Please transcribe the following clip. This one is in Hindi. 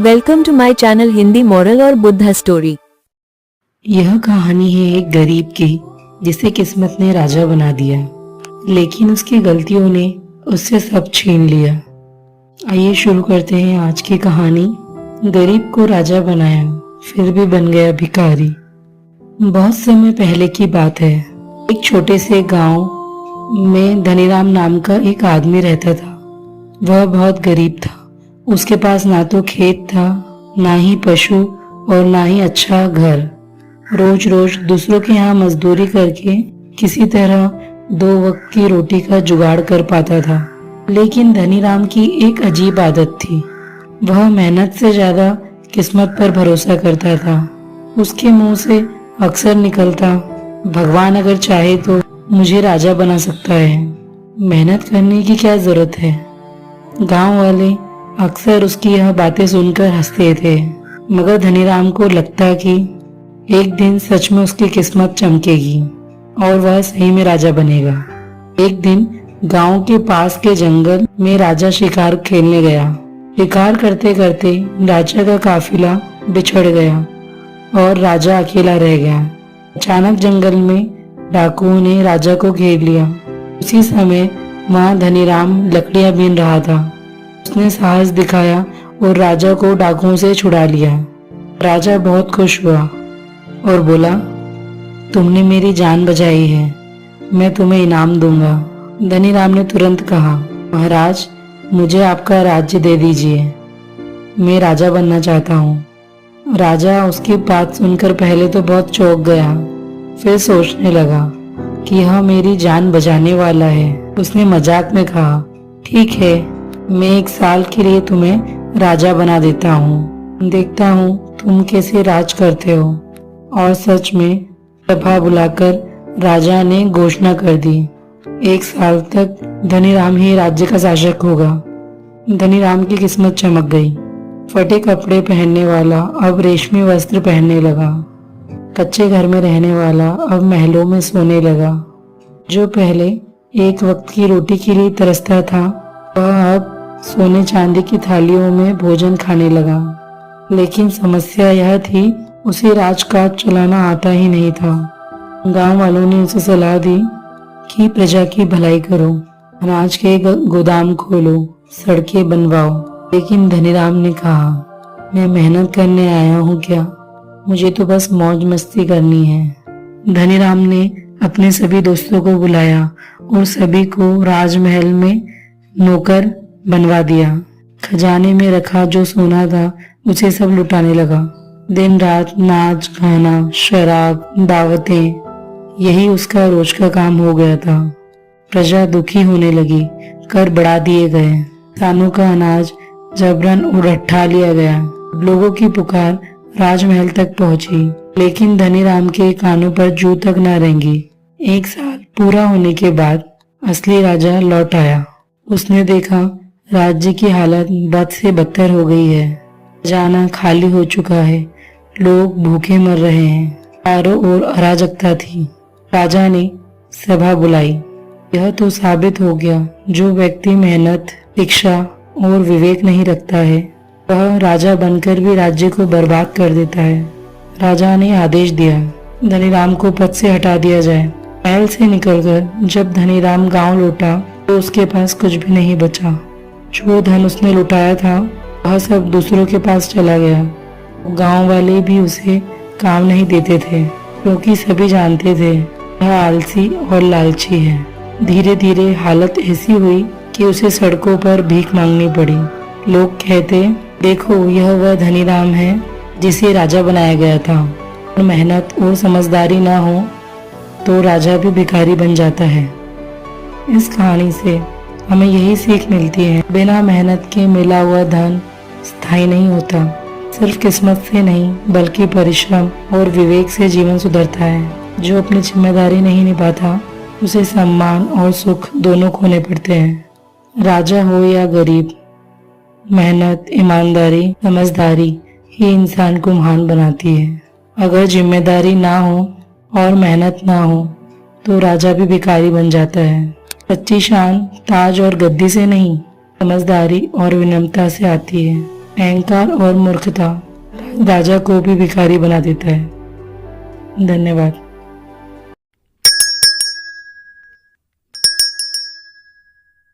Welcome to my channel Hindi moral और बुद्धा स्टोरी। यह कहानी है एक गरीब की जिसे किस्मत ने राजा बना दिया, लेकिन उसकी गलतियों ने उससे सब छीन लिया। आइए शुरू करते हैं आज की कहानी। गरीब को राजा बनाया, फिर भी बन गया भिखारी। बहुत समय पहले की बात है। एक छोटे से गांव में धनीराम नाम का एक आदमी रहता था। वह बहुत गरीब था। उसके पास ना तो खेत था, ना ही पशु और ना ही अच्छा घर। रोज रोज दूसरों के यहाँ मजदूरी करके किसी तरह 2 वक्त की रोटी का जुगाड़ कर पाता था। लेकिन धनीराम की एक अजीब आदत थी। वह मेहनत से ज्यादा किस्मत पर भरोसा करता था। उसके मुंह से अक्सर निकलता, भगवान अगर चाहे तो मुझे राजा बना सकता है, मेहनत करने की क्या जरूरत है। गांव वाले अक्सर उसकी यह बातें सुनकर हंसते थे, मगर धनीराम को लगता कि एक दिन सच में उसकी किस्मत चमकेगी और वह सही में राजा बनेगा। एक दिन गांव के पास के जंगल में राजा शिकार खेलने गया। शिकार करते करते राजा का काफिला बिछड़ गया और राजा अकेला रह गया। अचानक जंगल में डाकुओं ने राजा को घेर लिया। उसी समय वहां धनीराम लकड़ियां बीन रहा था। उसने साहस दिखाया और राजा को डाकुओं से छुड़ा लिया। राजा बहुत खुश हुआ और बोला, तुमने मेरी जान बचाई है, मैं तुम्हें इनाम दूंगा। धनीराम ने तुरंत कहा, महाराज मुझे आपका राज्य दे दीजिए, मैं राजा बनना चाहता हूँ। राजा उसकी बात सुनकर पहले तो बहुत चौंक गया, फिर सोचने लगा कि यह मेरी जान बचाने वाला है। उसने मजाक में कहा, ठीक है, मैं 1 साल के लिए तुम्हें राजा बना देता हूँ, देखता हूँ तुम कैसे राज करते हो। और सच में सभा बुलाकर राजा ने घोषणा कर दी, 1 साल तक धनीराम ही राज्य का शासक होगा। धनीराम की किस्मत चमक गई। फटे कपड़े पहनने वाला अब रेशमी वस्त्र पहनने लगा। कच्चे घर में रहने वाला अब महलों में सोने लगा। जो पहले 1 वक्त की रोटी के लिए तरसता था, वह अब सोने चांदी की थालियों में भोजन खाने लगा। लेकिन समस्या यह थी, उसे राजकाज चलाना आता ही नहीं था। गांव वालों ने उसे सलाह दी कि प्रजा की भलाई करो, अनाज के गोदाम खोलो, सड़कें बनवाओ। लेकिन धनीराम ने कहा, मैं मेहनत करने आया हूँ क्या, मुझे तो बस मौज मस्ती करनी है। धनीराम ने अपने सभी दोस्तों को बुलाया और सभी को राजमहल में नौकर बनवा दिया। खजाने में रखा जो सोना था उसे सब लुटाने लगा। दिन रात नाच गाना, शराब, दावतें, यही उसका रोज का काम हो गया था। प्रजा दुखी होने लगी, कर बढ़ा दिए गए, किसानों का अनाज जबरन उठा लिया गया। लोगों की पुकार राजमहल तक पहुंची, लेकिन धनीराम के कानों पर जू तक न रेंगी। 1 साल पूरा होने के बाद असली राजा लौट आया। उसने देखा राज्य की हालत बद से बदतर हो गई है। खजाना खाली हो चुका है, लोग भूखे मर रहे हैं, चारों ओर अराजकता थी। राजा ने सभा बुलाई। यह तो साबित हो गया, जो व्यक्ति मेहनत, शिक्षा और विवेक नहीं रखता है, वह राजा बनकर भी राज्य को बर्बाद कर देता है। राजा ने आदेश दिया, धनीराम को पद से हटा दिया जाए। महल से निकलकर जब धनीराम गांव लौटा तो उसके पास कुछ भी नहीं बचा। जो धन उसने लुटाया था वह सब दूसरों के पास चला गया। गांव वाले भी उसे काम नहीं देते थे, क्योंकि सभी जानते थे वह आलसी और लालची है। धीरे धीरे हालत ऐसी हुई कि उसे सड़कों पर भीख मांगनी पड़ी। लोग कहते, देखो यह वह धनीराम है जिसे राजा बनाया गया था। और मेहनत और समझदारी ना हो तो राजा भी भिखारी बन जाता है। इस कहानी से हमें यही सीख मिलती है, बिना मेहनत के मिला हुआ धन स्थायी नहीं होता। सिर्फ किस्मत से नहीं, बल्कि परिश्रम और विवेक से जीवन सुधरता है। जो अपनी जिम्मेदारी नहीं निभाता, उसे सम्मान और सुख दोनों खोने पड़ते हैं। राजा हो या गरीब, मेहनत, ईमानदारी, समझदारी ही इंसान को महान बनाती है। अगर जिम्मेदारी ना हो और मेहनत ना हो तो राजा भी भिखारी बन जाता है। सच्ची शान ताज और गद्दी से नहीं, समझदारी और विनम्रता से आती है। अहंकार और मूर्खता राजा को भी भिखारी बना देता है। धन्यवाद।